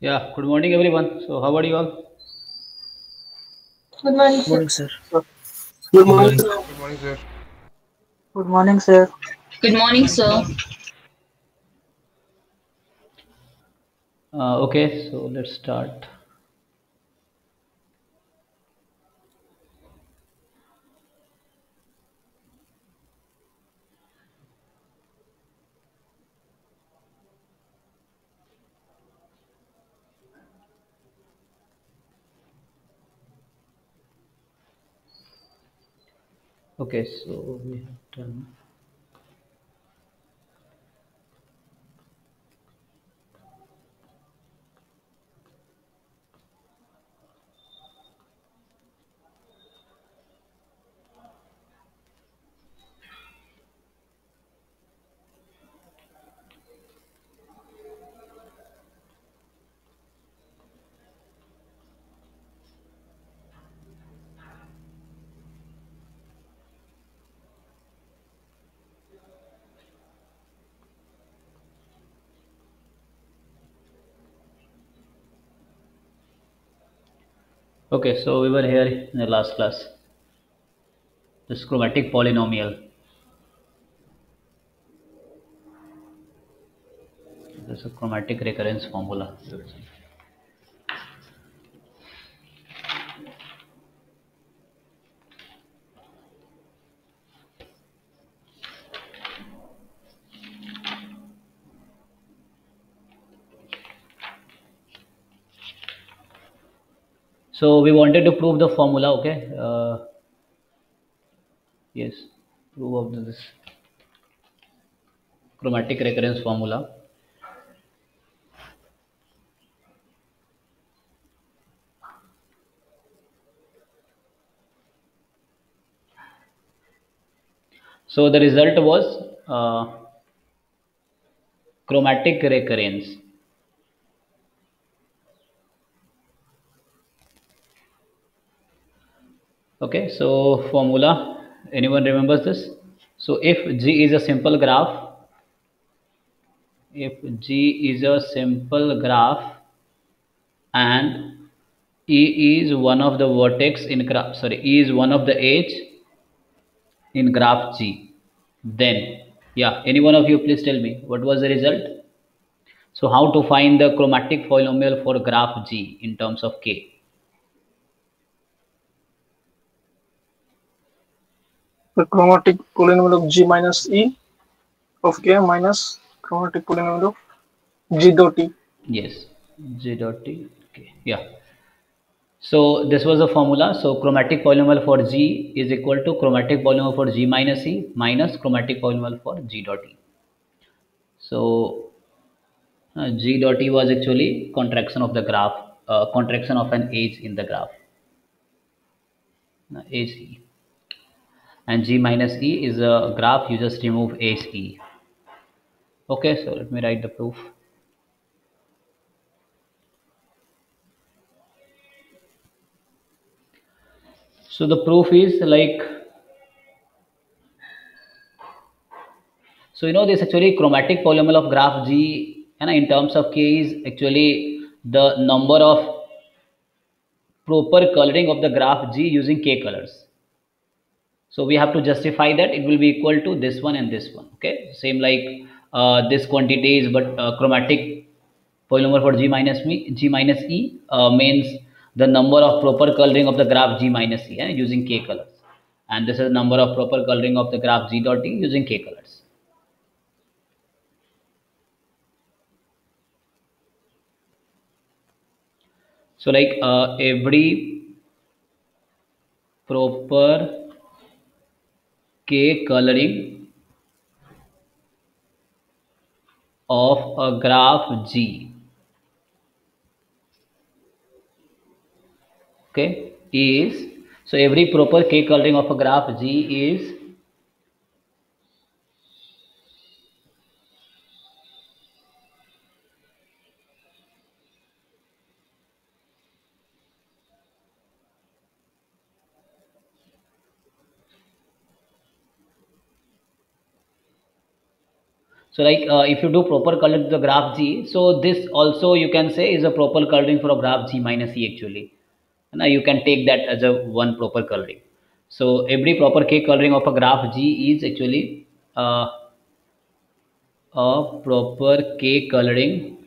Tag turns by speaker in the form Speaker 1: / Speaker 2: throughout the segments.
Speaker 1: Yeah, good morning everyone. So how are you all?
Speaker 2: Good morning,
Speaker 3: Good
Speaker 2: sir.
Speaker 3: morning, sir.
Speaker 4: Good
Speaker 3: Good
Speaker 4: morning,
Speaker 3: morning.
Speaker 4: sir.
Speaker 5: Good morning, sir.
Speaker 2: Good morning, sir.
Speaker 6: Good morning,
Speaker 3: Morning,
Speaker 6: sir.
Speaker 3: sir.
Speaker 1: Okay, so let's start. Okay, so we have done. Okay, so we were here in the last class. This chromatic polynomial. This is a chromatic recurrence formula. So we wanted to prove the formula. Okay. Yes, prove of this chromatic recurrence formula. So the result was chromatic recurrence. Okay, so formula. Anyone remembers this? So if G is a simple graph, if G is a simple graph and E is one of the vertex in graph, sorry, E is one of the edge in graph G, then, yeah, any one of you please tell me what was the result? So how to find the chromatic polynomial for graph G in terms of K?
Speaker 4: The chromatic polynomial of G minus E of K minus chromatic polynomial of G dot E.
Speaker 1: Yes, G dot T, okay, yeah. So this was the formula. So chromatic polynomial for G is equal to chromatic polynomial for G minus E minus chromatic polynomial for G dot E. So G dot E was actually contraction of the graph, contraction of an edge in the graph, edge E. And G minus E is a graph, you just remove edge E. Okay, so let me write the proof. So the proof is like, so you know this actually chromatic polynomial of graph G and in terms of K is actually the number of proper coloring of the graph G using K colors. So we have to justify that it will be equal to this one and this one. Okay, same like this quantity is but chromatic polynomial for G minus E means the number of proper coloring of the graph G minus E using K colors, and this is the number of proper coloring of the graph G dot E using K colors. So like every proper K coloring of a graph G, okay, is, so every proper K coloring of a graph G is, So like if you do proper coloring to the graph G, so this also you can say is a proper coloring for a graph G minus E actually. Now you can take that as a one proper coloring. So every proper K coloring of a graph G is actually a proper K coloring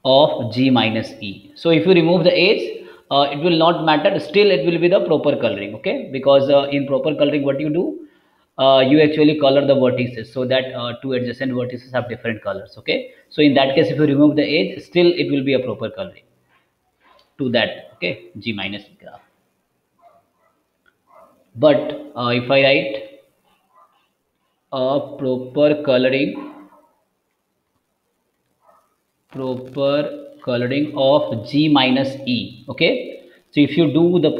Speaker 1: of G minus E. So if you remove the H, it will not matter. Still, it will be the proper coloring. Okay, because in proper coloring, what you do, you actually color the vertices so that two adjacent vertices have different colors. Okay, so in that case, if you remove the H, still it will be a proper coloring to that. Okay, G minus E graph. But if I write a proper coloring of G minus E. Okay, so if you do the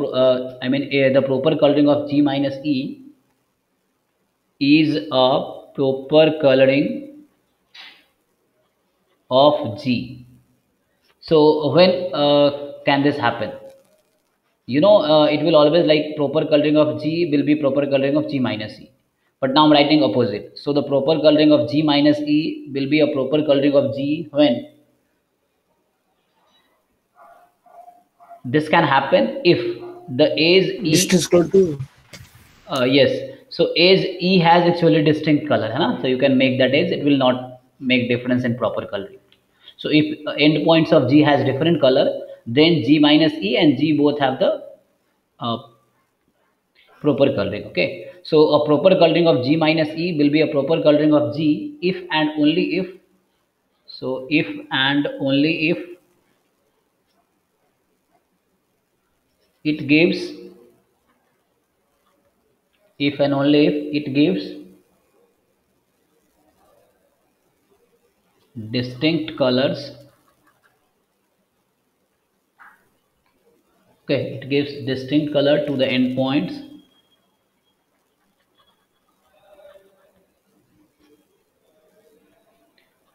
Speaker 1: the proper coloring of G minus E is a proper coloring of G. So when can this happen? It will always like proper coloring of G will be proper coloring of G minus E. But now I'm writing opposite. So the proper coloring of G minus E will be a proper coloring of G when this can happen if the age E,
Speaker 2: Distance equal to
Speaker 1: yes. So age E has actually distinct color, है ना? So you can make that age. It will not make difference in proper coloring. So if endpoints of G has different color, then G minus E and G both have the uh, proper coloring. Okay. So a proper coloring of G minus E will be a proper coloring of G if and only if. So if and only if it gives, if and only if it gives distinct colors. Okay, it gives distinct color to the endpoints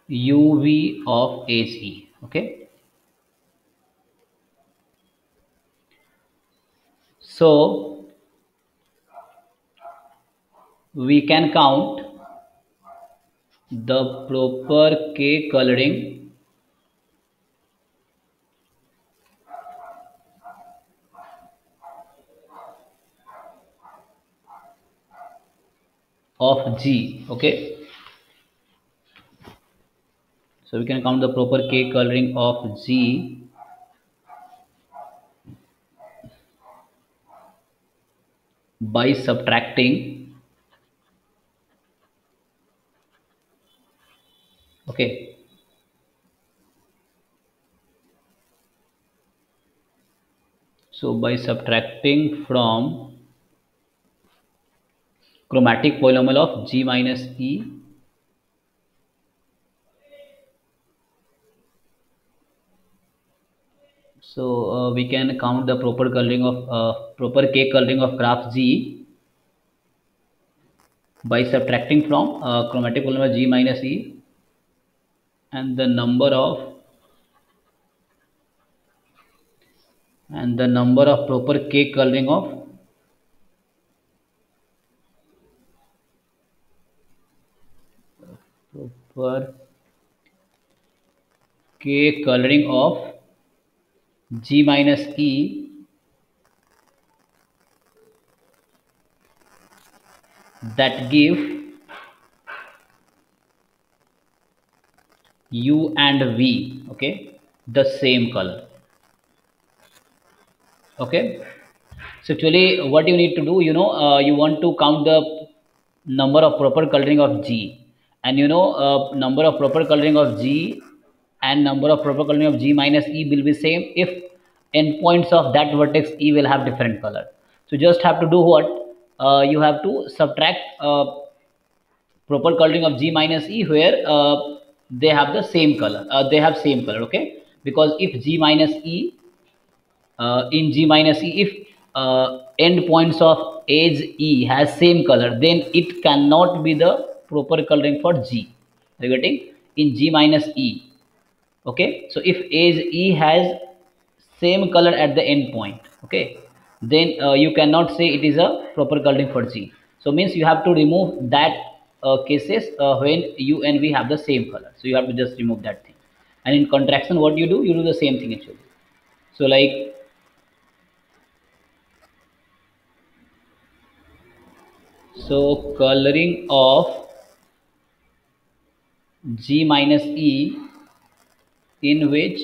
Speaker 1: UV of HE. Okay, so we can count the proper K coloring of G. Okay, so we can count the proper K coloring of G by subtracting. Okay, so by subtracting from chromatic polynomial of G minus E so we can count the proper coloring of proper K coloring of graph G by subtracting from chromatic polynomial G minus E and the number of proper K coloring of proper K coloring of G minus E that give U and V, okay, the same color. Okay, so actually what you need to do, you want to count the number of proper coloring of G, and number of proper coloring of G and number of proper coloring of G minus E will be same if endpoints of that vertex E will have different color. So just have to do what, you have to subtract proper coloring of G minus E where they have the same color, they have same color. Okay, because if G minus E in G minus E, if endpoints of edge E has same color, then it cannot be the proper coloring for G. Are you getting? In G minus E. Okay, so if edge E has same color at the end point, okay, then you cannot say it is a proper coloring for G. So means you have to remove that cases when U and V have the same color. So you have to just remove that thing. And in contraction, what you do? You do the same thing actually. So like, so coloring of G minus E, in which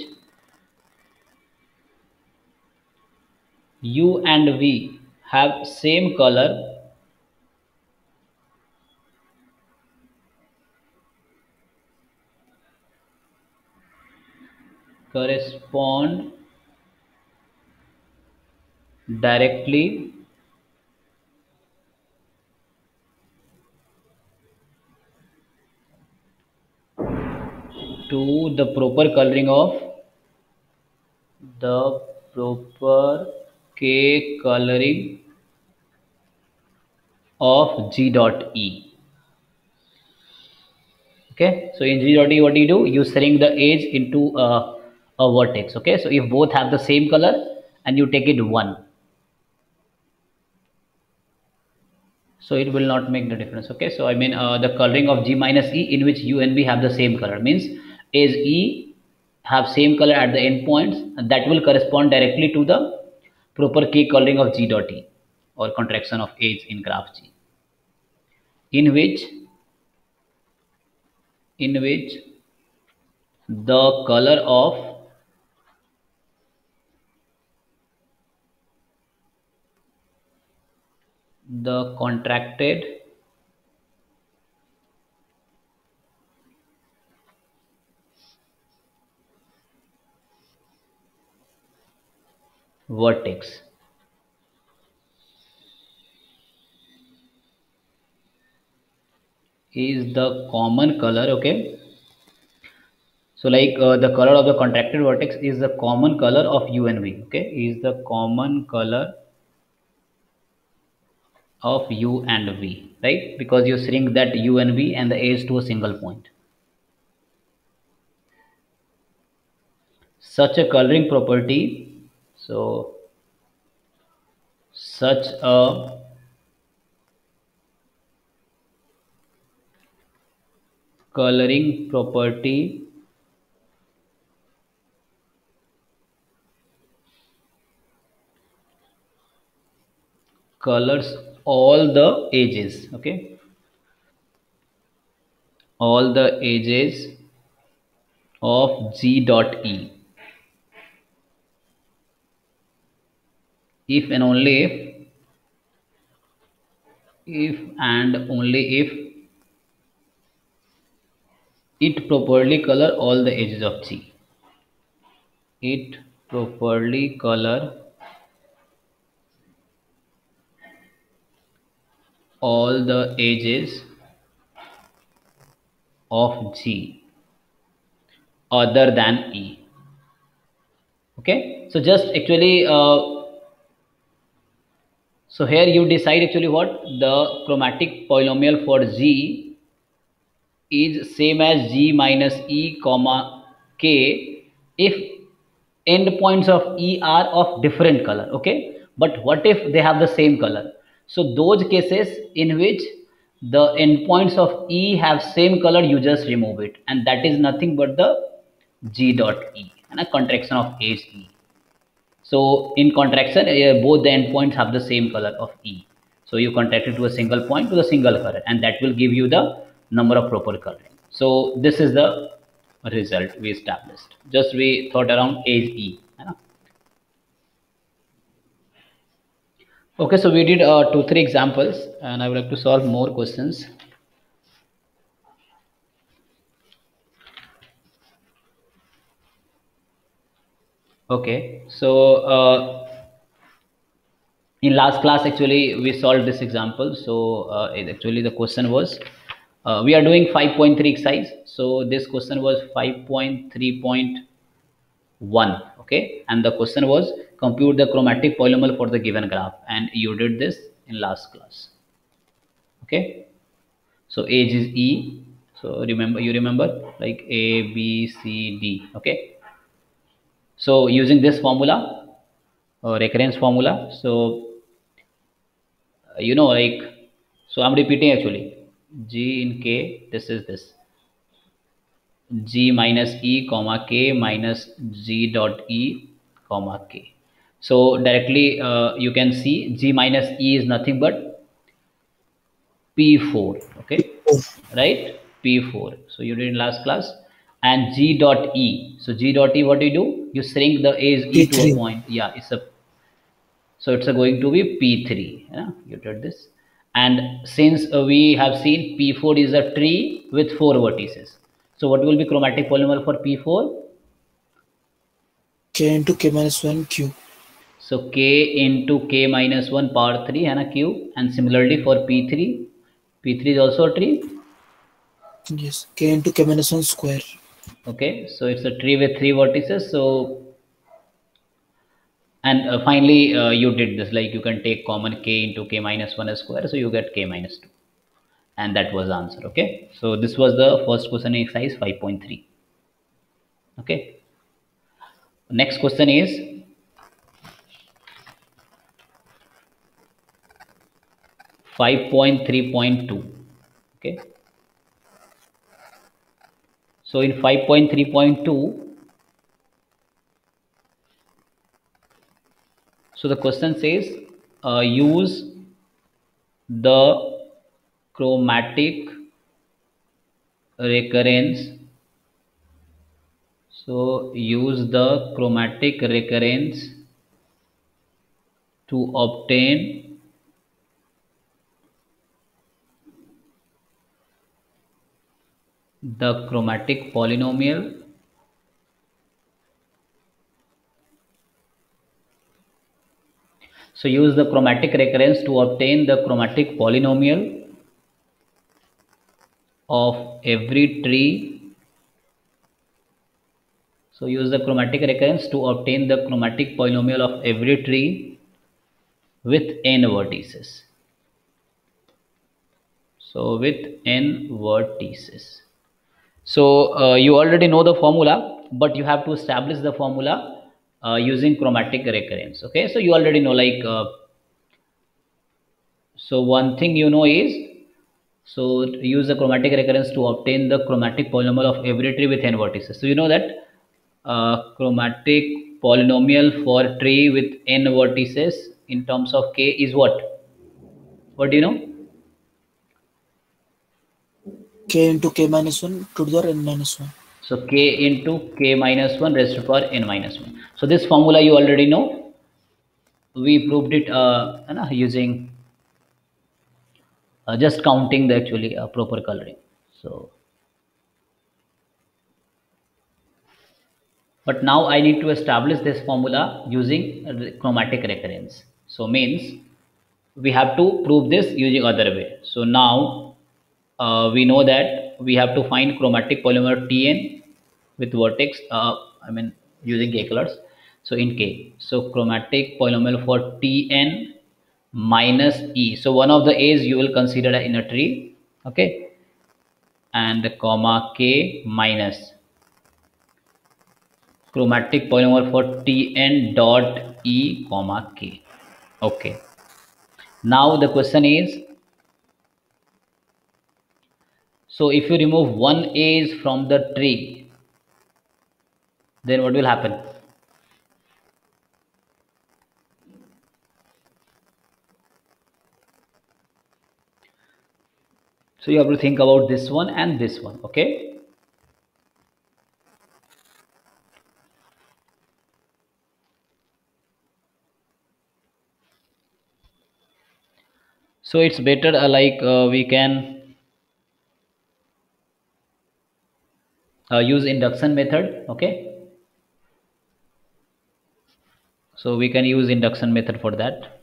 Speaker 1: U and V have same color, correspond directly to the proper coloring of the proper K coloring of G dot E. Okay, so in G dot E, what do? You shrink the edge into a vertex. Okay, so if both have the same color and you take it 1, so it will not make the difference. Okay, so I mean the coloring of G minus E in which U and B have the same color means as E have same color at the endpoints, and that will correspond directly to the proper K coloring of G dot E, or contraction of edge in graph G, in which the color of the contracted vertex is the common color. Okay, so like the color of the contracted vertex is the common color of U and V. Okay, is the common color of U and V, right? Because you shrink that U and V and the edge to a single point. Such a coloring property, so such a coloring property colors all the edges. Okay, all the edges of G dot E if and only if and only if it properly color all the edges of G. It properly color all the edges of G other than E. Okay, so just actually so here you decide actually what the chromatic polynomial for G is same as G minus E comma K if endpoints of E are of different color. Okay, but what if they have the same color? So those cases in which the endpoints of E have same color, you just remove it, and that is nothing but the G dot E and a contraction of edge E. So in contraction, both the endpoints have the same color of E. So you contract it to a single point to the single color, and that will give you the number of proper coloring. So this is the result we established. Just we thought around edge E. Okay, so we did 2-3 examples, and I would like to solve more questions. Okay, so in last class actually we solved this example. So actually the question was we are doing 5.3 exercise. So this question was 5.3.1. Okay, and the question was compute the chromatic polynomial for the given graph, and you did this in last class. Okay, so age is E. So remember like A B C D. Okay, so using this formula, recurrence formula. So like, so I'm repeating actually. G in K, this is this G minus E comma K minus G dot E comma K. So directly you can see G minus E is nothing but P4, okay, right? P4. So you did in last class. And G dot E. So G dot E, what do you do? You shrink the A's E to a
Speaker 2: P3.
Speaker 1: point. Yeah, it's going to be P3. Yeah, you did this. And since we have seen P4 is a tree with 4 vertices. So what will be chromatic polynomial for P4?
Speaker 2: K into K minus 1 Q.
Speaker 1: So K into K minus 1 power 3 and a Q. And similarly for P3, P3 is also a tree.
Speaker 2: Yes. K into K minus 1 square.
Speaker 1: Okay, so it's a tree with 3 vertices. So, and finally you did this, like you can take common K into K minus 1 square. So you get K minus 2. And that was the answer. Okay, so this was the first question in exercise 5.3. Okay, next question is 5.3.2. Okay, so in 5.3.2, so the question says use the chromatic recurrence. So use the chromatic recurrence to obtain the chromatic polynomial So use the chromatic recurrence to obtain the chromatic polynomial of every tree. So use the chromatic recurrence to obtain the chromatic polynomial of every tree with n vertices. So with n vertices. So you already know the formula, but you have to establish the formula using chromatic recurrence. Okay, so you already know, like, so one thing you know is, so use the chromatic recurrence to obtain the chromatic polynomial of every tree with n vertices. So you know that chromatic polynomial for tree with n vertices in terms of k is what? What do you know?
Speaker 2: K into K minus 1 to the power n minus 1.
Speaker 1: So k into k minus 1 raised to the power n minus 1. So this formula you already know. We proved it using just counting the actually proper coloring. So, but now I need to establish this formula using chromatic recurrence. So means we have to prove this using other way. So now we know that we have to find chromatic polymer Tn with vertex, I mean using k colors. So in k, so chromatic polynomial for Tn minus E. So one of the A's you will consider in a tree, okay, and comma k minus chromatic polymer for Tn dot E comma k. Okay. Now the question is, so if you remove one A's from the tree, then what will happen? So you have to think about this one and this one, okay? So it's better we can use induction method, okay? So we can use induction method for that.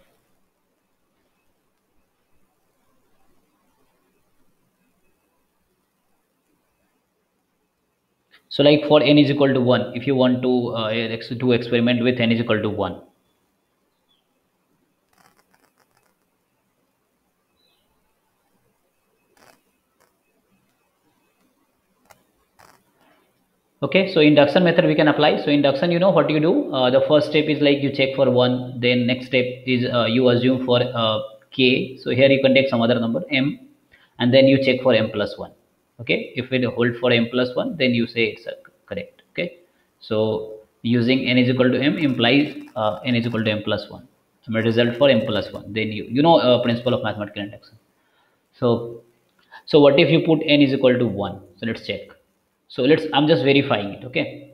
Speaker 1: So like for n is equal to 1, if you want to do experiment with n is equal to 1. Okay, so induction method we can apply. So induction, you know what you do. The first step is like you check for 1, then next step is you assume for k. So here you can take some other number m, and then you check for m plus 1. Okay, if it hold for m plus 1, then you say it's correct. Okay, so using n is equal to m implies n is equal to m plus 1. So result for m plus 1. Then you know principle of mathematical induction. So what if you put n is equal to 1? So let's check. So I'm just verifying it. Okay,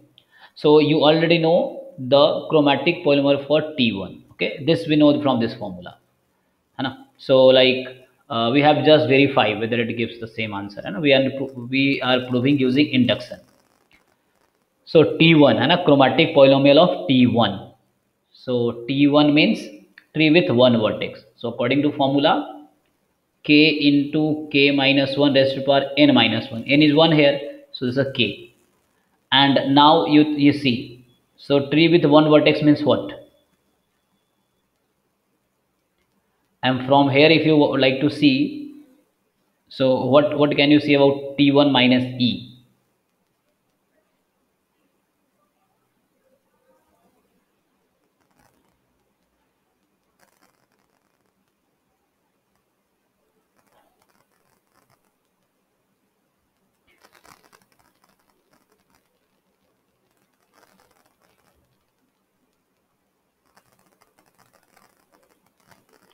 Speaker 1: so you already know the chromatic polymer for T1. Okay, this we know from this formula, है so like we have just verified whether it gives the same answer, and we are proving using induction. So T1 है chromatic polynomial of T1. So T1 means tree with one vertex. So according to formula, k into k minus 1 raised to power n minus 1. N is 1 here, so this is a k. And now you see, so tree with one vertex means what? And from here, if you would like to see, so what can you see about T1 minus E?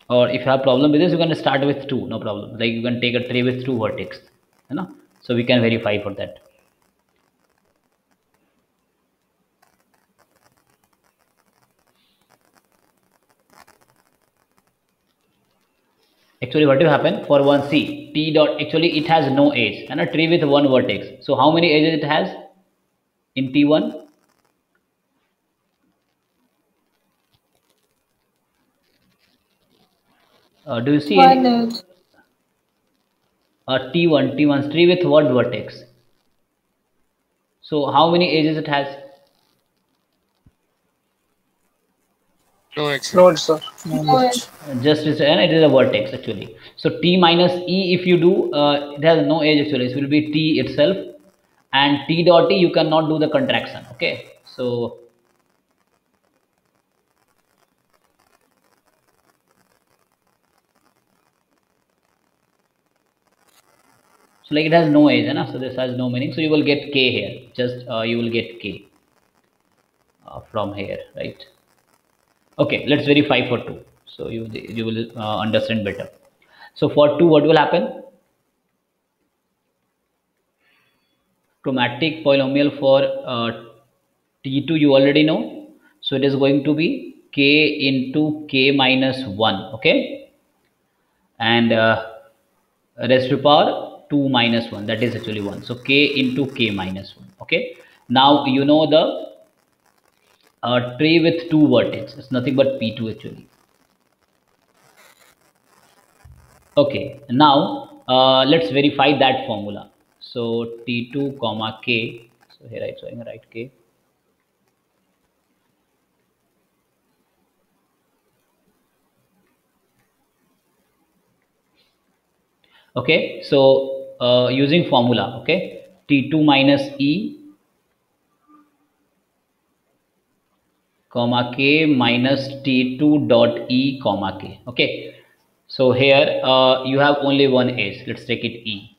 Speaker 1: Or if you have problem with this, you can start with 2, no problem. Like you can take a tree with 2 vertex, you know. So we can verify for that. Actually, what will happen for 1c t dot? Actually, it has no edge, and a tree with one vertex. So how many edges it has in T1? Do you see
Speaker 3: One
Speaker 1: any?
Speaker 3: edge.
Speaker 1: T1 tree with what vertex? So how many edges it has?
Speaker 4: No, it's sir.
Speaker 3: No edge.
Speaker 1: Just and it is a vertex actually. So t minus e, if you do, it has no edge actually. It will be t itself, and t dot e you cannot do the contraction. Okay, so like it has no edge, so this has no meaning. So you will get k here. Just you will get k from here, right? Okay, let's verify for 2. So you will understand better. So for 2, what will happen? Chromatic polynomial for T2 you already know. So it is going to be k into k minus 1. Okay, and raised to power 2 minus 1, that is actually 1. So k into k minus 1. Okay, now you know the tree with 2 vertices. It's nothing but P2 actually. Okay, now let's verify that formula. So T2 comma k. So here I'm showing right k. Okay, so using formula, okay, T2 minus E comma k minus T2 dot E comma k. Okay, so here you have only one edge. Let's take it E.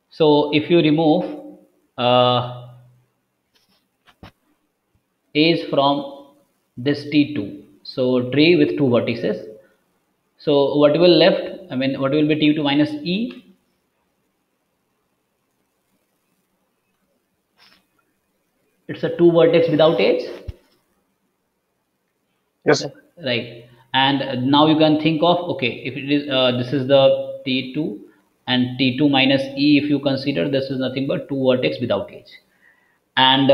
Speaker 1: So if you remove edge from this T2, so tree with 2 vertices. So what will left? I mean, what will be T2 minus E? It's a 2 vertex without edge.
Speaker 4: Yes, sir.
Speaker 1: Right. And now you can think of, okay, if it is this is the T2 and T2 minus E, if you consider this is nothing but 2 vertex without edge. And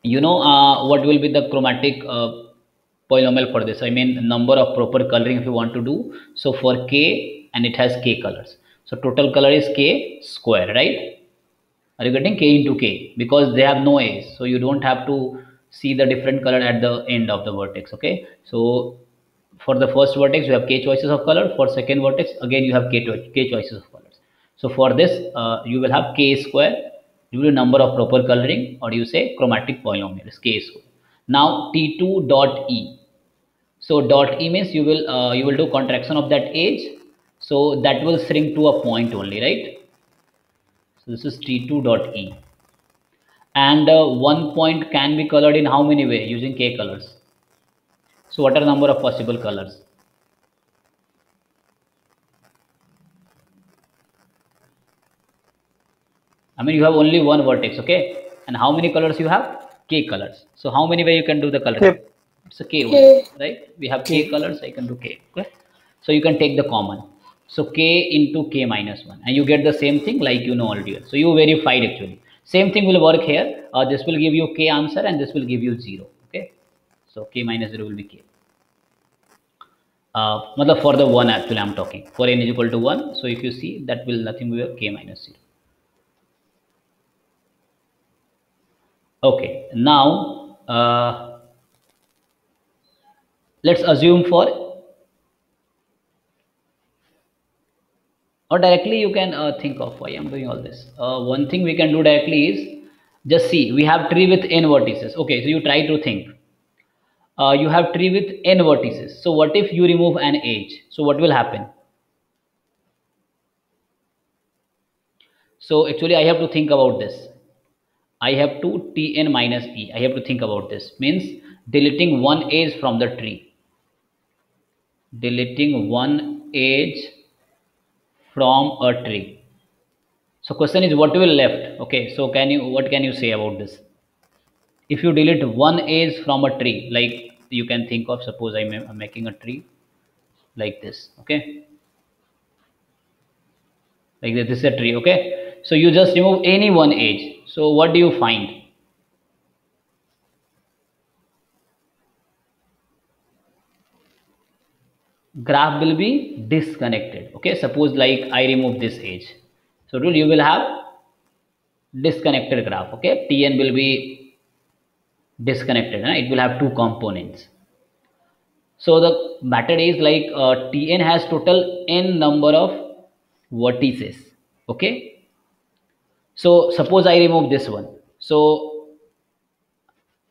Speaker 1: you know what will be the chromatic polynomial for this? I mean number of proper coloring if you want to do. So for k, and it has k colors, so total color is k square, right? Are you getting k into k? Because they have no edge, so you don't have to see the different color at the end of the vertex. Okay, so for the first vertex you have k choices of color. For second vertex again you have k choices of colors. So for this you will have k square it will be number of proper coloring, or you say chromatic polynomials, k square. Now T2 dot E. So dot E means you will do contraction of that edge, so that will shrink to a point only, right? So this is T2 dot E, and one point can be colored in how many way? Using k colors. So what are the number of possible colors? I mean, you have only one vertex, okay? And how many colors you have? K colors. So how many way you can do the coloring?
Speaker 4: Yep.
Speaker 1: It's a k only, right? We have k colors, I can do k, okay? So you can take the common. So k into k minus 1, and you get the same thing like you know earlier. So you verified actually. Same thing will work here. This will give you k answer, and this will give you 0, okay? So k minus 0 will be k. For the 1 actually I'm talking. For n is equal to 1. So if you see, that will nothing be k minus 0. Okay, now let's assume for, or directly you can think of why I'm doing all this. One thing we can do directly is just see, we have tree with n vertices. Okay, so you try to think. You have tree with n vertices. So what if you remove an edge? So what will happen? So actually I have to think about this. I have to Tn minus E. I have to think about this. Means deleting one edge from the tree. Deleting one edge from a tree. So question is, what will left? Okay, so what can you say about this? If you delete one edge from a tree, like you can think of, suppose I'm making a tree like this, okay? Like this is a tree, okay? So you just remove any one edge. So what do you find? Graph will be disconnected, okay? Suppose like I remove this edge, so you will have disconnected graph, okay? Tn will be disconnected, it will have two components. So the matter is like Tn has total n number of vertices, okay? So suppose I remove this one, so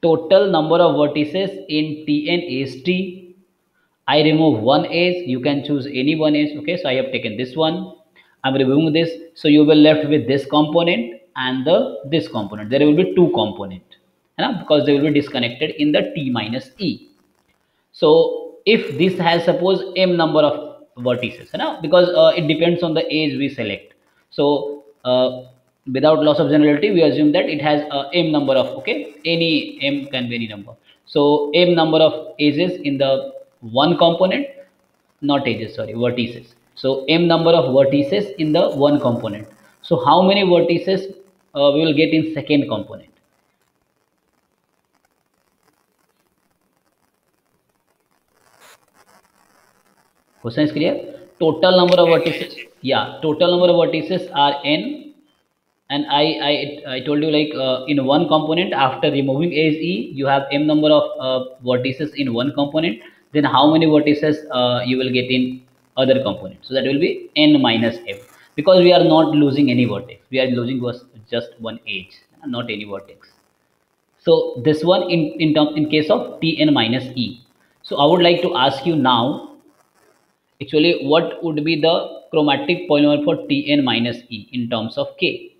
Speaker 1: total number of vertices in Tn is T. I remove one edge, you can choose any one edge, okay? So I have taken this one, I'm removing this, so you will left with this component and this component. There will be two components, because they will be disconnected in the T minus E. So if this has suppose m number of vertices, because it depends on the edge we select. So without loss of generality, we assume that it has m number of, okay, any m can be any number. So m number of edges in the one component, not edges, sorry, vertices. So m number of vertices in the one component. So how many vertices we will get in second component? Question is clear? Total number of vertices, yeah, total number of vertices are n, and I told you like in one component, after removing edge E, you have m number of vertices in one component. Then how many vertices you will get in other component? So that will be n minus m, because we are not losing any vertex. We are losing just one edge, not any vertex. So this one in case of Tn minus E. So I would like to ask you now, actually, what would be the chromatic polynomial for Tn minus E in terms of K?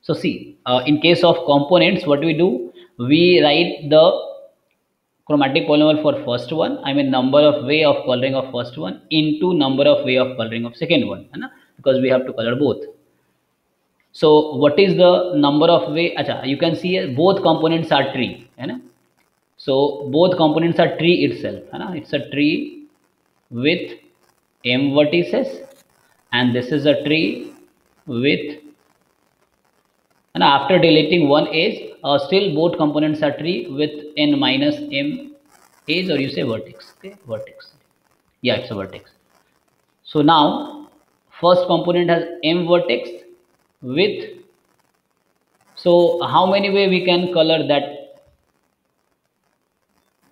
Speaker 1: So see, in case of components, what we do, we write the chromatic polynomial for first one, I mean number of way of coloring of first one into number of way of coloring of second one, because we have to color both. So what is the number of way? Acha, you can see here, both components are tree, so both components are tree itself, it's a tree with m vertices, and this is a tree with, and after deleting one edge, still both components are tree with n minus m edge, or you say vertex, okay? Vertex, yeah, it's a vertex. So now first component has m vertex with, so how many way we can color that?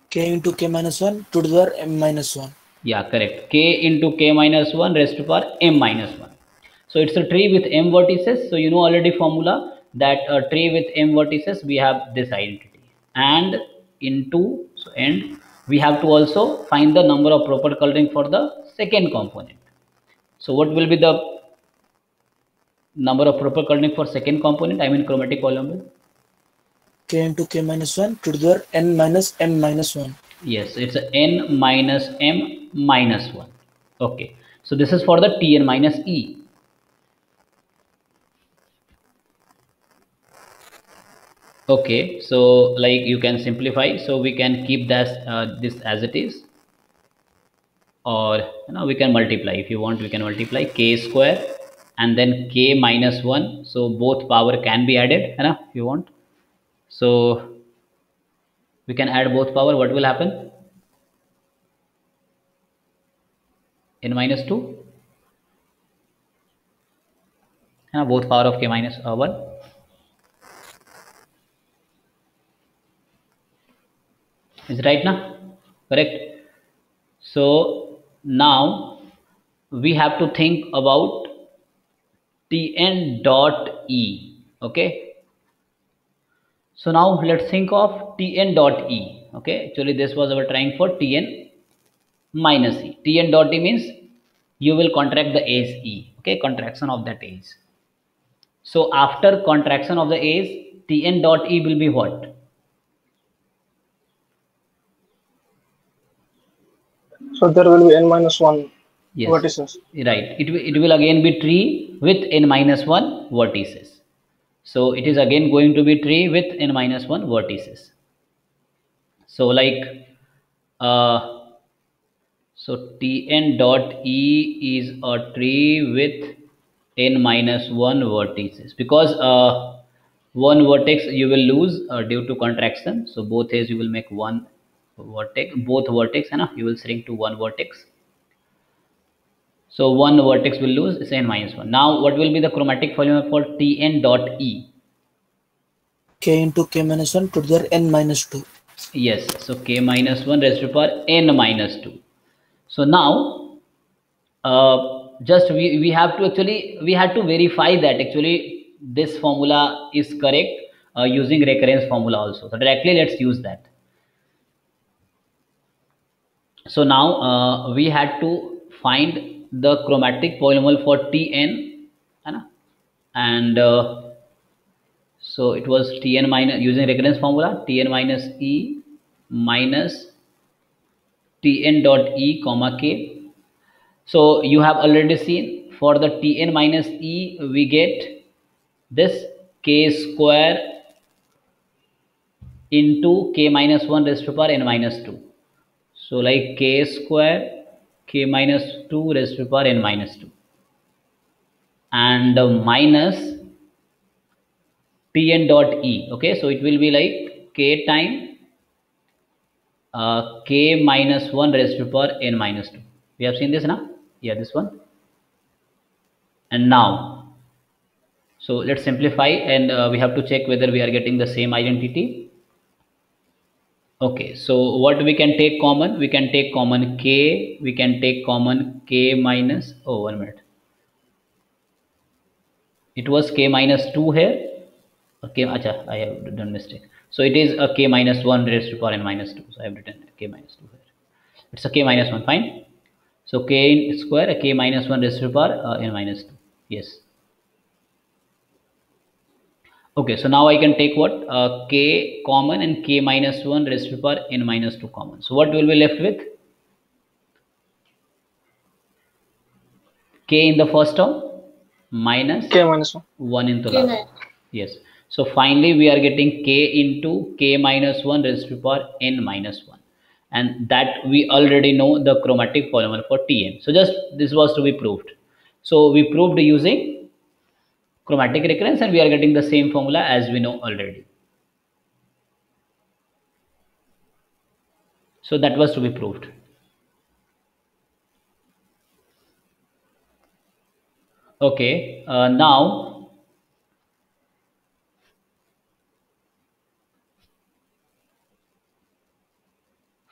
Speaker 2: K into K minus 1 to the power M minus 1.
Speaker 1: Yeah, correct. K into K minus 1 raised to power M minus 1. So it's a tree with M vertices. So you know already formula. that a tree with m vertices, we have this identity, and into so and we have to also find the number of proper coloring for the second component. So what will be the number of proper coloring for second component, I mean chromatic polynomial?
Speaker 2: K into K minus 1 to the power n minus m minus 1.
Speaker 1: Yes, it's a n minus m minus 1. Okay, so this is for the Tn minus E. Okay, so like you can simplify, so we can keep this as it is, or we can multiply. If you want, we can multiply k square and then k minus 1, so both power can be added, if you want. So we can add both power. What will happen? N minus 2, both power of k minus 1. Is it right now? Correct. So now we have to think about Tn dot E. Okay, so now let's think of Tn dot E. Okay, actually this was our trying for Tn minus E. Tn dot E means you will contract the edge E. Okay, contraction of that edge. So after contraction of the edge, Tn dot E will be what?
Speaker 4: So there will be n minus 1
Speaker 1: Yes,
Speaker 4: vertices.
Speaker 1: right. It will again be tree with n minus 1 vertices. So it is again going to be tree with n minus 1 vertices. So like so Tn dot E is a tree with n minus 1 vertices, because one vertex you will lose due to contraction. So both edges you will make one vertex, both vertex, you will shrink to one vertex. So one vertex will lose, is n minus 1. Now what will be the chromatic polynomial for Tn dot E?
Speaker 2: K into K minus 1 to the power n minus 2.
Speaker 1: Yes, so k minus 1 raised to the power n minus 2. So now just we have to actually, we had to verify that actually this formula is correct using recurrence formula also. So directly let's use that. So now we had to find the chromatic polynomial for Tn, and so it was Tn minus, using recurrence formula, Tn minus E minus Tn dot E comma k. So you have already seen for the Tn minus E we get this k square into k minus 1 raised to the power n minus 2. So like k square k minus 2 raised to the power n minus 2, and minus Tn dot E. Okay, so it will be like k time k minus 1 raised to the power n minus 2. We have seen this now? Yeah, this one. And now, so let's simplify, and we have to check whether we are getting the same identity. Okay, so what we can take common? We can take common k, we can take common k minus, oh 1 minute. It was k minus 2 here. Okay, acha, I have done mistake. So it is a k minus 1 raised to the power n minus 2. So I have written k minus 2 here. It's a k minus 1, fine. So k square, a k minus 1 raised to the power n minus 2. Yes. Okay, so now I can take what? K common and k minus 1 raised to the power n minus 2 common. So what will be left with? K in the first term minus
Speaker 4: K minus 1.
Speaker 1: 1 into last. Yes. So finally we are getting k into k minus 1 raised to the power n minus 1. And that we already know the chromatic polynomial for Tn. So just this was to be proved. So we proved using chromatic recurrence, and we are getting the same formula as we know already. So that was to be proved. Okay, now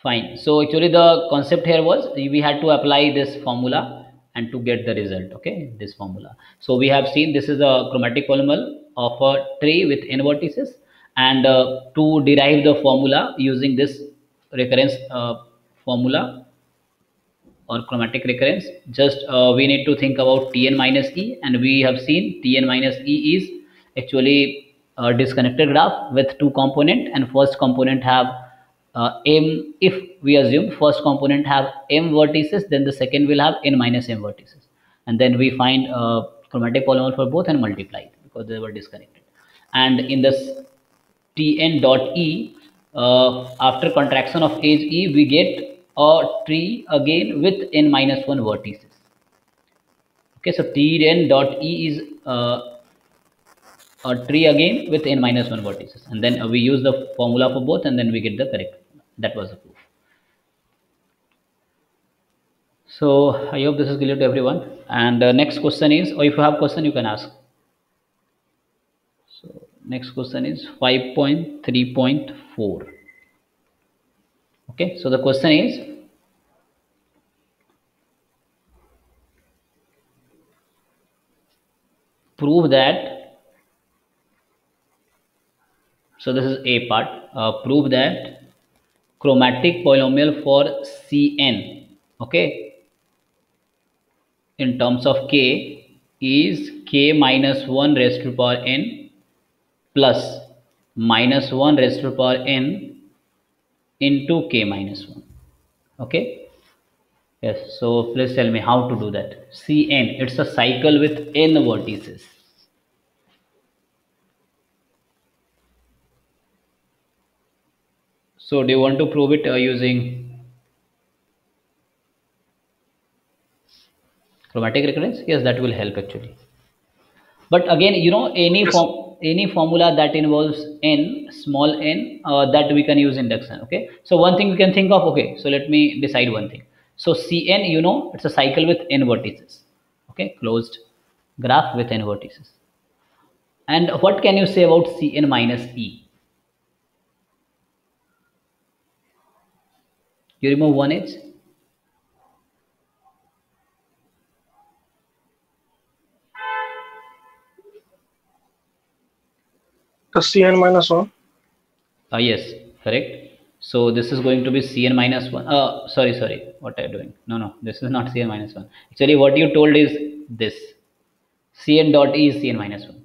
Speaker 1: fine. So actually the concept here was we had to apply this formula and to get the result. Okay, this formula. So we have seen this is a chromatic polynomial of a tree with n vertices, and to derive the formula using this recurrence formula or chromatic recurrence, just we need to think about Tn minus E, and we have seen Tn minus E is actually a disconnected graph with two component, and first component have m. If we assume first component have m vertices, then the second will have n minus m vertices, and then we find chromatic polynomial for both and multiply it because they were disconnected. And in this Tn dot E, after contraction of edge E, we get a tree again with n minus 1 vertices. Okay, so Tn dot E is a tree again with n minus 1 vertices, and then we use the formula for both, and then we get the correct formula. That was the proof. So I hope this is clear to everyone. And next question is, or if you have question, you can ask. So next question is 5.3.4. Okay, so the question is, prove that, so this is a part, prove that chromatic polynomial for Cn, okay, in terms of k is k minus 1 raised to power n plus minus 1 raised to power n into k minus 1. Okay, yes, so please tell me how to do that. Cn, it's a cycle with n vertices. So do you want to prove it using chromatic recurrence? Yes, that will help actually. But again, you know, any formula that involves n, small n, that we can use induction. Okay, so one thing we can think of. Okay, so let me decide one thing. So Cn, you know, it's a cycle with n vertices. Okay, closed graph with n vertices. And what can you say about Cn minus E? You remove one edge.
Speaker 4: The Cn minus 1.
Speaker 1: Yes, correct. So this is going to be Cn minus 1. Sorry. What are you doing? No, this is not Cn minus 1. Actually, what you told is this. Cn dot E is Cn minus 1.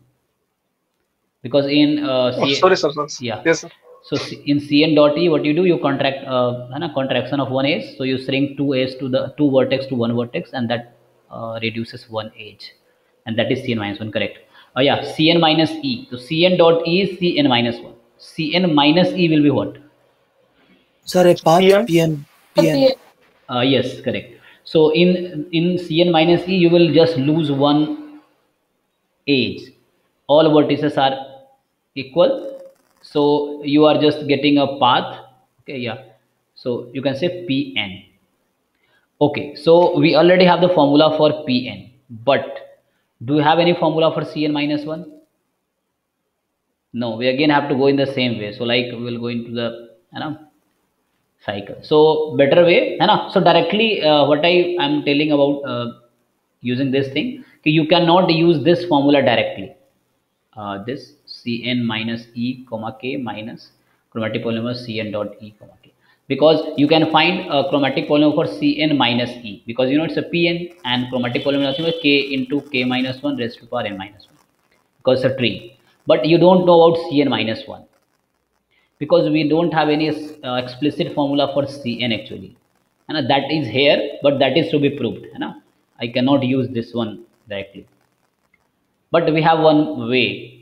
Speaker 1: Because in
Speaker 4: Sorry, sir.
Speaker 1: yeah.
Speaker 4: Yes, sir.
Speaker 1: So in Cn dot E, what you do, you contract contraction of one edge. So you shrink two edge to the two vertex to one vertex, and that reduces one edge, and that is Cn minus 1. Correct. Yeah, Cn minus E. So Cn dot E is Cn minus 1. Cn minus E will be what?
Speaker 2: Sir, a path Pn.
Speaker 1: Yes, correct. So in Cn minus E, you will just lose one edge. All vertices are equal, so you are just getting a path. Okay, yeah. So you can say Pn. Okay, so we already have the formula for Pn, but do you have any formula for Cn minus 1? No, we again have to go in the same way. So like we will go into the cycle. So better way, so directly what I am telling about using this thing, you cannot use this formula directly. This Cn minus E comma k minus chromatic polynomial Cn dot E comma k, because you can find a chromatic polynomial for Cn minus E, because you know it's a Pn, and chromatic polynomial nothing but k into k minus 1 raised to power n minus 1, because it's a tree. But you don't know about Cn minus 1, because we don't have any explicit formula for Cn actually, and that is here, but that is to be proved. I cannot use this one directly, but we have one way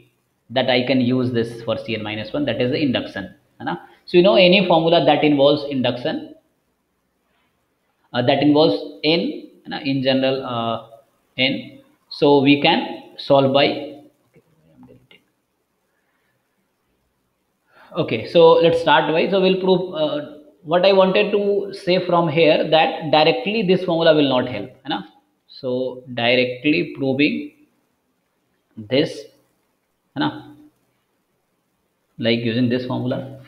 Speaker 1: that I can use this for Cn minus 1, that is the induction. So you know, any formula that involves induction, that involves n, in general n, so we can solve by. Okay, so let's start by, so we'll prove what I wanted to say from here, that directly this formula will not help. So directly proving this, like using this formula.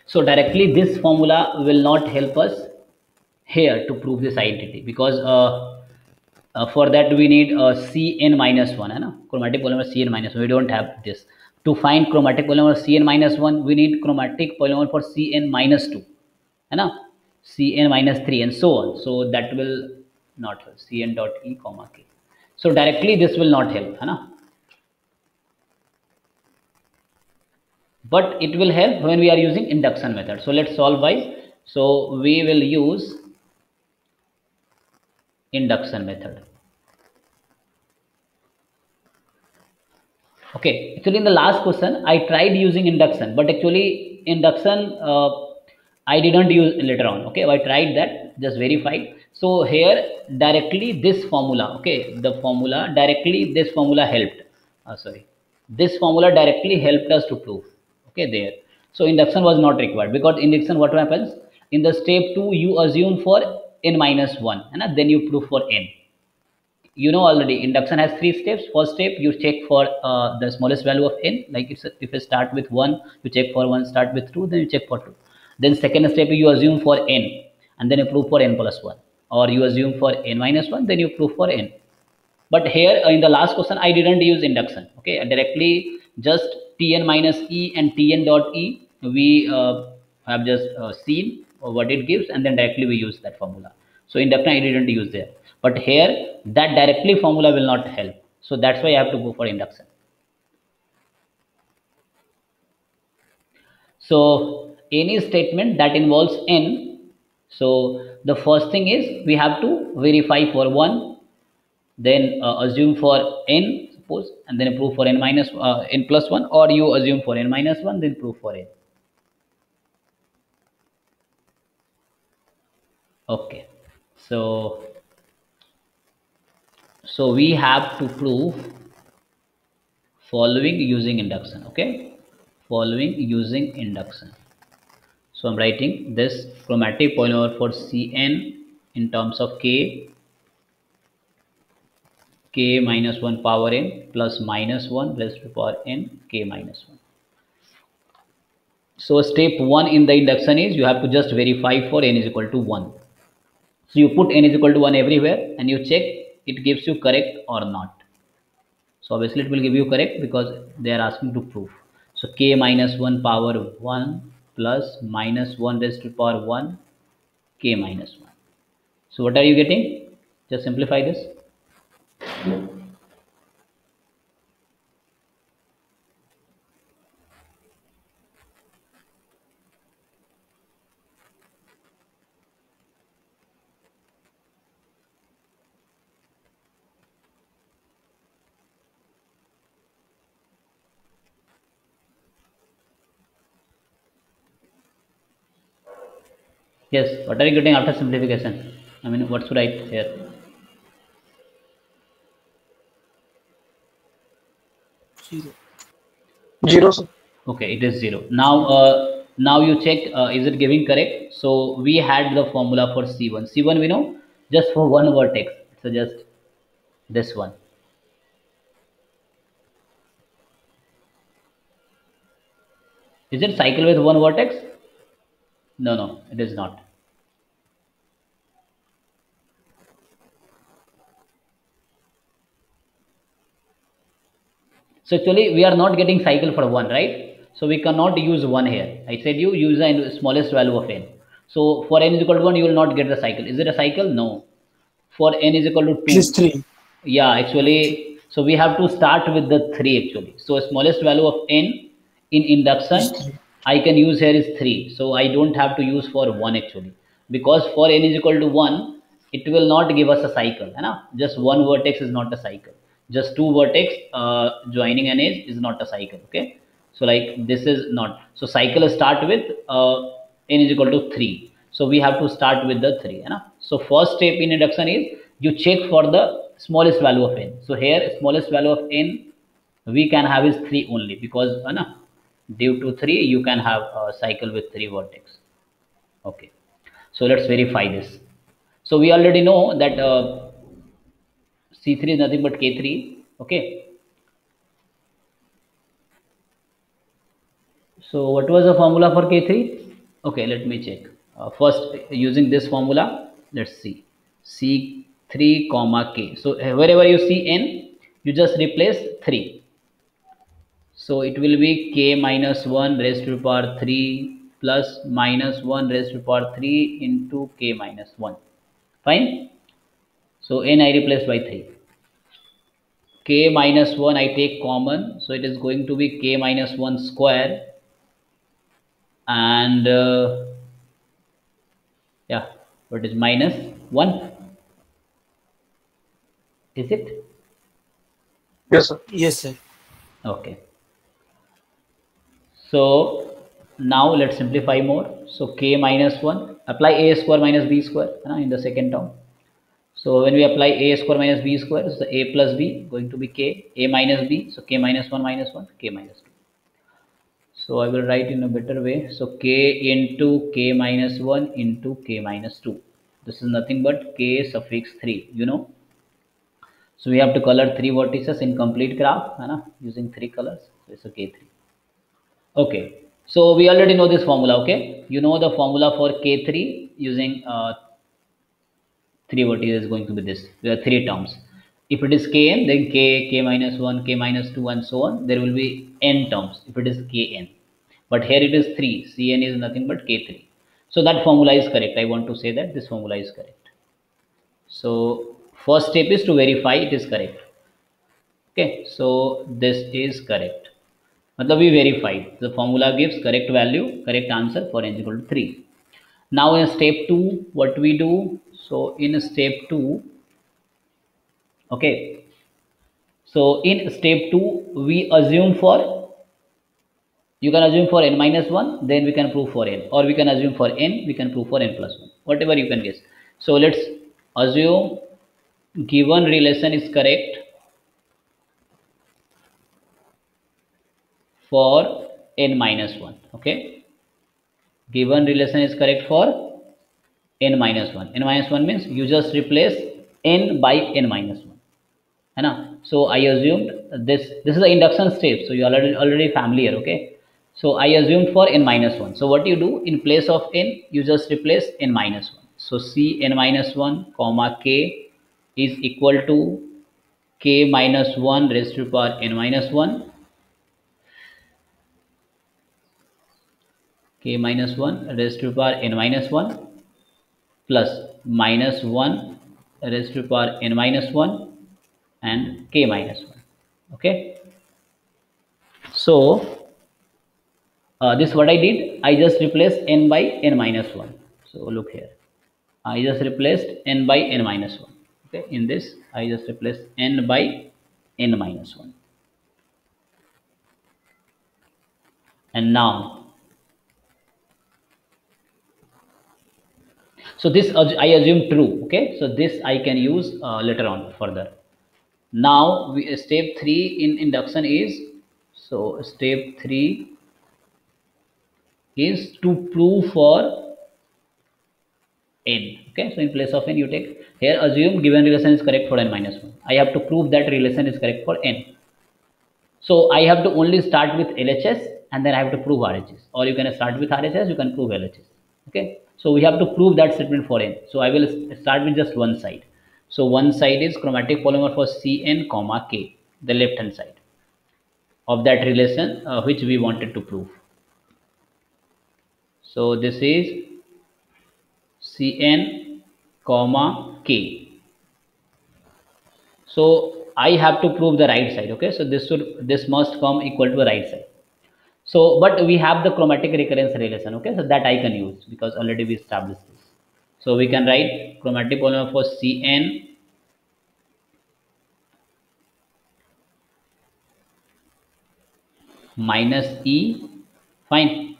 Speaker 1: So directly this formula will not help us here to prove this identity, because for that we need Cn minus 1, है ना, chromatic polymer Cn minus 1. We don't have this. To find chromatic polymer Cn minus 1, we need chromatic polymer for Cn minus 2, है ना, Cn minus 3 and so on. So that will not help. Cn dot E comma K. So directly this will not help, है ना, but it will help when we are using induction method. So let's solve by. So we will use induction method. Okay, actually in the last question I tried using induction, but actually induction I didn't use later on. Okay, I tried that, just verified. So here directly this formula, okay, the formula directly, this formula helped. Sorry, this formula directly helped us to prove. Okay, there. So induction was not required, because induction what happens in the step 2 you assume for n minus 1, and then you prove for n. You know already induction has 3 steps. First step you check for the smallest value of n, like if it start with 1 you check for 1, start with 2 then you check for 2. Then second step you assume for n and then you prove for n plus 1, or you assume for n minus 1 then you prove for n. But here in the last question I didn't use induction. Okay, directly just Tn minus E and Tn dot E we have just seen what it gives, and then directly we use that formula. So induction I didn't use there, but here that directly formula will not help, so that's why I have to go for induction. So any statement that involves n, so the first thing is we have to verify for 1, then assume for n suppose, and then prove for n minus n plus 1, or you assume for n minus 1 then prove for n. Okay, so we have to prove following using induction. Okay, following using induction. So I'm writing this chromatic polymer for Cn in terms of k minus 1 power n plus minus 1 raised to the power n k minus 1. So step 1 in the induction is you have to just verify for n is equal to 1. So you put n is equal to 1 everywhere and you check it gives you correct or not. So obviously it will give you correct because they are asking to prove. So k minus 1 power 1 plus minus 1 raised to the power 1 k minus 1. So what are you getting? Just simplify this. Yes, what are you getting after simplification? I mean, what should I write here?
Speaker 2: 0.
Speaker 4: 0, sir.
Speaker 1: Okay, it is 0. Now, now you check is it giving correct? So we had the formula for C1. C1 we know just for one vertex. So just this one. Is it cycle with one vertex? No, no, it is not. So actually we are not getting cycle for 1, right? So we cannot use 1 here. I said you use the smallest value of n. So for n is equal to 1 you will not get the cycle. Is it a cycle? No. For n is equal to 2.
Speaker 2: It is 3.
Speaker 1: Yeah, actually, so we have to start with the 3 actually. So smallest value of n in induction I can use here is 3. So I don't have to use for 1 actually, because for n is equal to 1 it will not give us a cycle, है ना? Just one vertex is not a cycle. Just two vertex joining an edge is not a cycle. Okay, so like this is not. So cycle start with n is equal to 3. So we have to start with the 3, है ना? So first step in induction is you check for the smallest value of n. So here smallest value of n we can have is 3 only, because na, due to 3 you can have a cycle with 3 vertex. Okay, so let's verify this. So we already know that C3 is nothing but K3. Okay, so what was the formula for K3? Okay, let me check. First, using this formula, let's see. C3 comma k. So wherever you see n, you just replace 3. So it will be k minus 1 raised to the power 3 plus minus 1 raised to the power 3 into k minus 1. Fine. So n I replace by 3. K minus 1 I take common. So it is going to be k minus 1 square. And yeah, what is minus 1? Is it?
Speaker 4: Yes, sir.
Speaker 2: Yes, sir.
Speaker 1: Okay. So now let's simplify more. So k minus 1, apply a square minus b square in the second term. So when we apply a square minus b square, so a plus b going to be k, a minus b, so k minus 1 minus 1, k minus 2. So I will write in a better way. So k into k minus 1 into k minus 2. This is nothing but k suffix 3, So we have to color 3 vertices in complete graph using 3 colors. So it's a k3. Okay, so we already know this formula. Okay, you know the formula for K3 using 3 vertices is going to be this. There are 3 terms. If it is Kn, then K minus 1, K minus 2, and so on. There will be n terms if it is Kn. But here it is 3. Cn is nothing but K3. So that formula is correct. I want to say that this formula is correct. So first step is to verify it is correct. Okay, so this is correct. मतलब we verified the formula gives correct value, correct answer for n is equal to 3. Now in step 2, what we do? So in step 2, okay. So in step 2, we assume for, you can assume for n minus 1, then we can prove for n. Or we can assume for n, we can prove for n plus 1. Whatever you can guess. So let's assume given relation is correct for n minus 1. Okay. Given relation is correct for n minus 1. N minus 1 means you just replace n by n minus 1. So I assumed this is the induction step. So you are already familiar. Okay. So I assumed for n minus 1. So what you do in place of n, you just replace n minus 1. So C n minus 1 comma k is equal to k minus 1 raised to the power n minus 1, k minus 1 raised to the power n minus 1 plus minus 1 raised to the power n minus 1 and k minus 1. Okay. So this what I did, I just replaced n by n minus 1. So look here, I just replaced n by n minus 1. Okay, in this I just replaced n by n minus 1. And now, so this I assume true. Okay, so this I can use later on further. Now step 3 in induction is, so step 3 is to prove for n. Okay, so in place of n, you take here assume given relation is correct for n minus 1. I have to prove that relation is correct for n. So I have to only start with LHS and then I have to prove RHS, or you can start with RHS, you can prove LHS. Okay, so we have to prove that statement for n. So I will start with just one side. So one side is chromatic polymer for Cn comma k, the left hand side of that relation which we wanted to prove. So this is Cn comma k. So I have to prove the right side. Okay, so this must come equal to the right side. So but we have the chromatic recurrence relation. Okay, so that I can use because already we established this. So we can write chromatic polymer for Cn minus E, fine,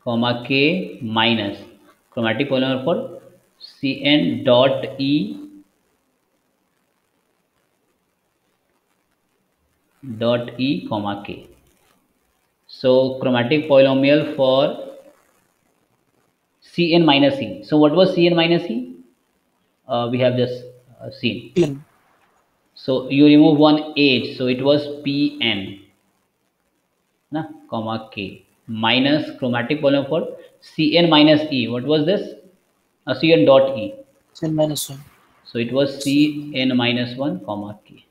Speaker 1: comma k minus chromatic polymer for Cn dot E comma k. So chromatic polynomial for Cn minus E. So what was Cn minus E? We have just seen.
Speaker 2: N.
Speaker 1: So you remove one H, so it was Pn. na, comma k minus chromatic polynomial for Cn minus E. What was this? Cn dot E.
Speaker 2: N minus 1.
Speaker 1: So it was Cn minus 1 comma k.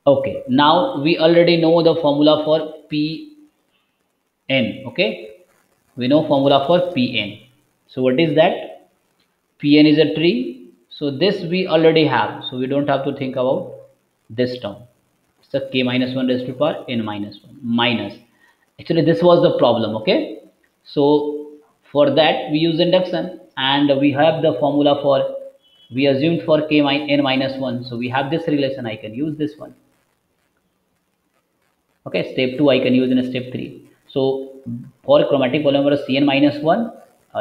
Speaker 1: Okay, now we already know the formula for Pn. Okay, we know formula for Pn. So what is that? Pn is a tree. So this we already have. So we don't have to think about this term. It's a k minus 1 raised to power n minus 1 minus. Actually, this was the problem. Okay, so for that we use induction, and we have the formula for, we assumed for k n minus 1. So we have this relation. I can use this one. Okay, step 2 I can use in step 3. So for chromatic polymer Cn minus 1,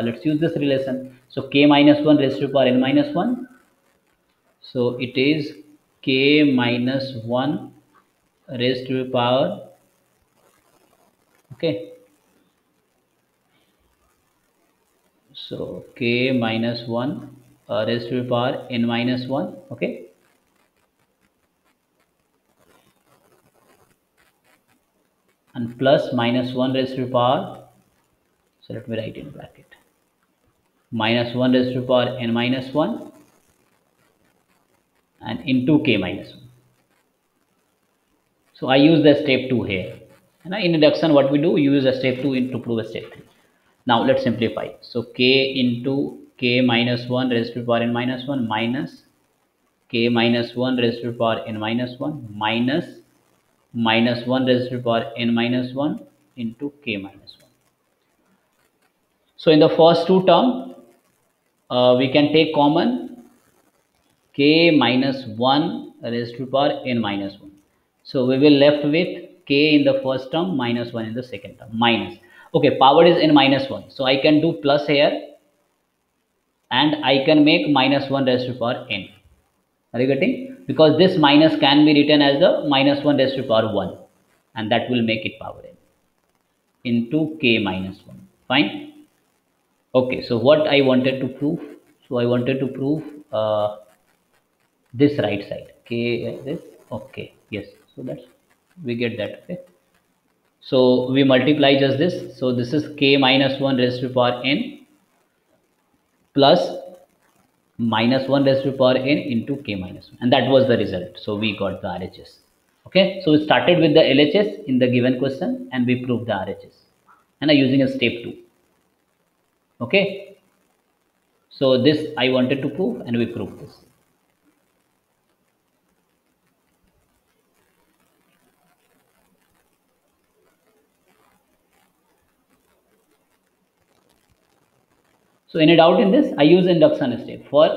Speaker 1: let's use this relation. So k minus 1 raised to power n minus 1. So it is k minus 1 raised to power, okay, so k minus 1 raised to power n minus 1, okay, and plus minus 1 raised to power, so let me write in bracket, minus 1 raised to power n minus 1 and into k minus 1. So I use the step 2 here. In induction, what we do, we use a step 2 to prove a step 3. Now let's simplify. So k into k minus 1 raised to power n minus 1 minus k minus 1 raised to power n minus 1 minus minus 1 raised to power n minus 1 into k minus 1. So in the first two term, we can take common k minus 1 raised to power n minus 1. So we will left with k in the first term minus 1 in the second term minus. Okay, power is n minus 1. So I can do plus here and I can make minus 1 raised to power n. Are you getting? Because this minus can be written as the minus 1 raised to power 1 and that will make it power n into k minus 1. Fine. Okay, so what I wanted to prove? So I wanted to prove this right side k this, okay, yes, so that's, we get that. Okay, so we multiply just this, so this is k minus 1 raised to power n plus minus 1 raised to power n into k minus 1, and that was the result. So we got the RHS. Okay, so we started with the LHS in the given question and we proved the RHS and using a step 2. Okay, so this I wanted to prove and we proved this. So any doubt in this? I use induction step. For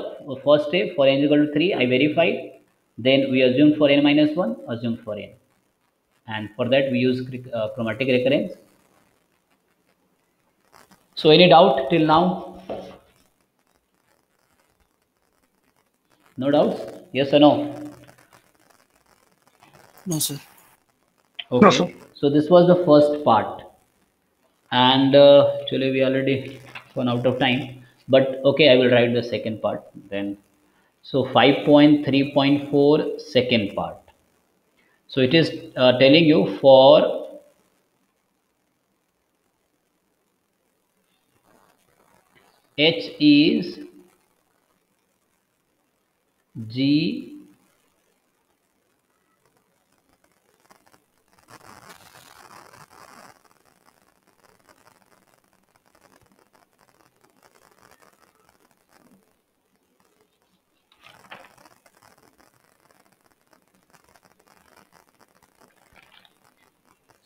Speaker 1: first step, for n is equal to 3, I verified. Then we assumed for n minus 1, assumed for n. And for that we use chromatic recurrence. So any doubt till now? No doubts? Yes or no?
Speaker 2: No, sir.
Speaker 1: Okay.
Speaker 4: No, sir.
Speaker 1: So this was the first part. And actually we already gone out of time. But okay, I will write the second part then. So 5.3.4 second part. So it is telling you for H is G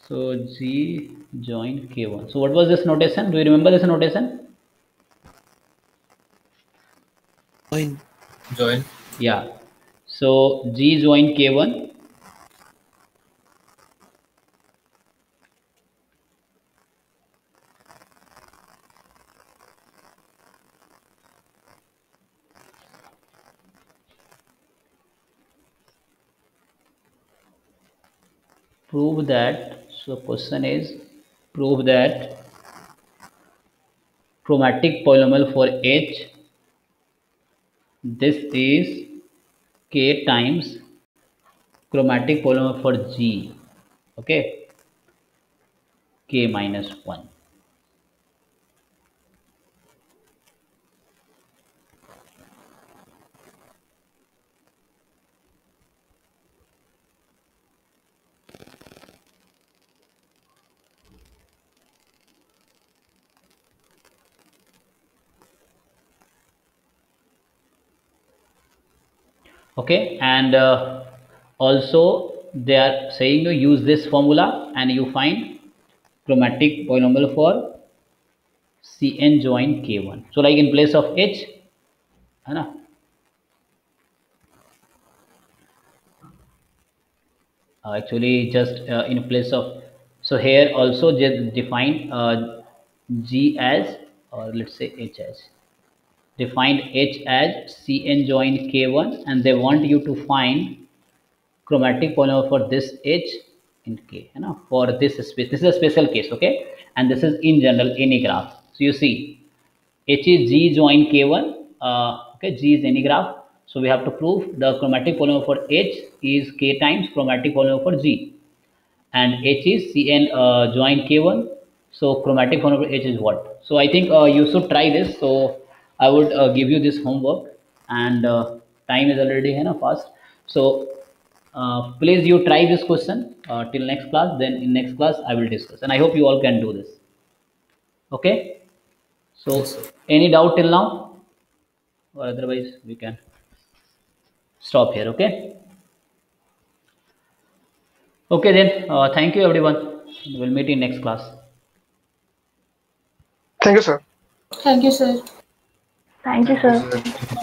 Speaker 1: so G join K1. So what was this notation? Do you remember this notation?
Speaker 2: Join.
Speaker 3: Join.
Speaker 1: Yeah. So G join K1. Prove that. So question is prove that chromatic polynomial for H, this is K times chromatic polynomial for G. Okay. k minus 1. Okay, and also they are saying you use this formula and you find chromatic polynomial for Cn join K1. So like in place of H, है ना, actually just in place of, so here also just define G as, or let's say H as, defined H as Cn join K1, and they want you to find chromatic polynomial for this H in K, you know, for this space. This is a special case, okay, and this is in general any graph. So you see H is G join K1, okay, G is any graph, so we have to prove the chromatic polynomial for H is K times chromatic polynomial for G, and H is Cn join K1, so chromatic polynomial for H is what? So I think you should try this. So I would give you this homework, and time is already fast. So please you try this question till next class. Then in next class I will discuss, and I hope you all can do this. Okay. So
Speaker 2: Yes, sir.
Speaker 1: any doubt till now, or otherwise we can stop here. Okay. Okay then. Thank you everyone. We'll meet in next class.
Speaker 4: Thank you, sir.
Speaker 3: Thank you, sir.
Speaker 5: Thank you,
Speaker 2: Thank you,
Speaker 5: sir.
Speaker 2: sir.